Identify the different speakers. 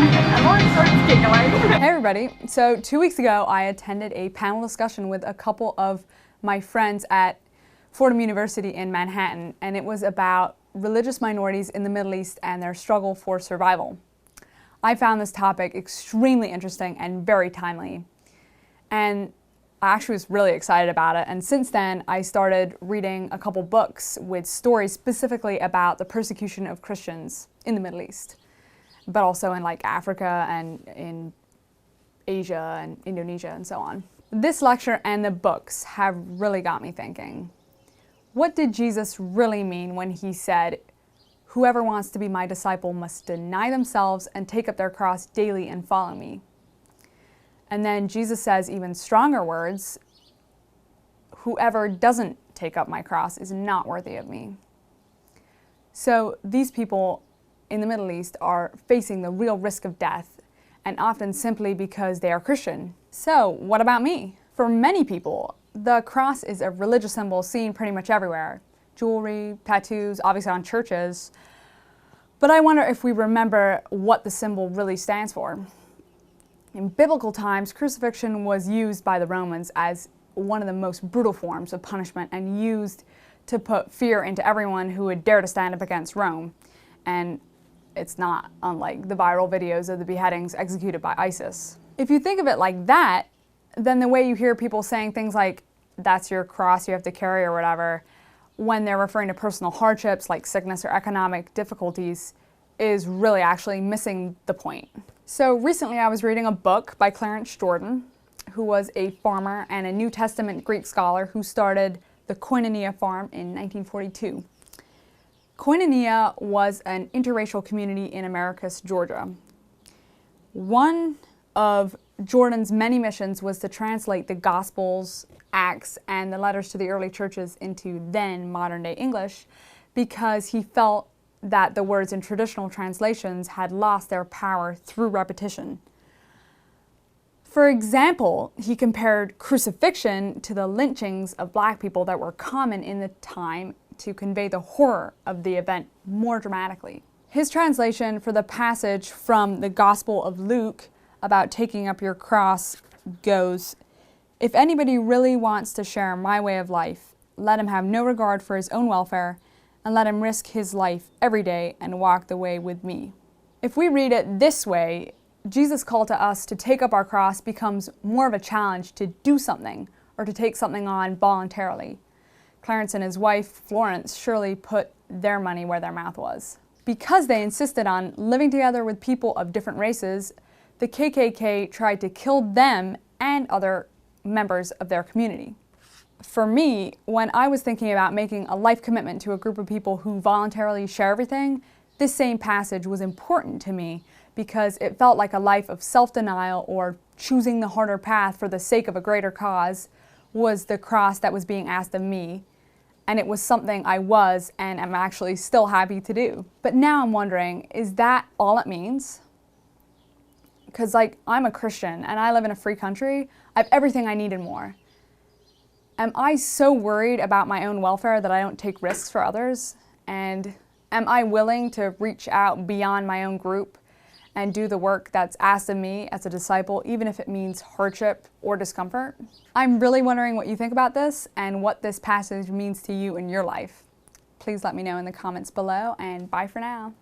Speaker 1: I'm already starting to giggling.
Speaker 2: Hey everybody, so 2 weeks ago I attended a panel discussion with a couple of my friends at Fordham University in Manhattan, and it was about religious minorities in the Middle East and their struggle for survival. I found this topic extremely interesting and very timely, and I actually was really excited about it, and since then I started reading a couple books with stories specifically about the persecution of Christians in the Middle East, but also in like Africa and in Asia and Indonesia and so on. This lecture and the books have really got me thinking. What did Jesus really mean when he said, "Whoever wants to be my disciple must deny themselves and take up their cross daily and follow me"? And then Jesus says even stronger words, "Whoever doesn't take up my cross is not worthy of me." So these people in the Middle East are facing the real risk of death, and often simply because they are Christian. So what about me? For many people, the cross is a religious symbol seen pretty much everywhere. Jewelry, tattoos, obviously on churches. But I wonder if we remember what the symbol really stands for. In biblical times, crucifixion was used by the Romans as one of the most brutal forms of punishment and used to put fear into everyone who would dare to stand up against Rome. And it's not unlike the viral videos of the beheadings executed by ISIS. If you think of it like that, then the way you hear people saying things like, "That's your cross you have to carry," or whatever, when they're referring to personal hardships like sickness or economic difficulties, is really actually missing the point. So recently I was reading a book by Clarence Jordan, who was a farmer and a New Testament Greek scholar who started the Koinonia farm in 1942. Koinonia was an interracial community in Americus, Georgia. One of Jordan's many missions was to translate the Gospels, Acts, and the letters to the early churches into then modern-day English because he felt that the words in traditional translations had lost their power through repetition. For example, he compared crucifixion to the lynchings of black people that were common in the time to convey the horror of the event more dramatically. His translation for the passage from the Gospel of Luke about taking up your cross goes, "If anybody really wants to share my way of life, let him have no regard for his own welfare, and let him risk his life every day and walk the way with me." If we read it this way, Jesus' call to us to take up our cross becomes more of a challenge to do something or to take something on voluntarily. Clarence and his wife, Florence, surely put their money where their mouth was. Because they insisted on living together with people of different races, the KKK tried to kill them and other members of their community. For me, when I was thinking about making a life commitment to a group of people who voluntarily share everything, this same passage was important to me because it felt like a life of self-denial or choosing the harder path for the sake of a greater cause was the cross that was being asked of me, and it was something I was and am actually still happy to do. But now I'm wondering, is that all it means? Because I'm a Christian and I live in a free country. I have everything I need and more. Am I so worried about my own welfare that I don't take risks for others? And am I willing to reach out beyond my own group and do the work that's asked of me as a disciple, even if it means hardship or discomfort? I'm really wondering what you think about this and what this passage means to you in your life. Please let me know in the comments below, and bye for now.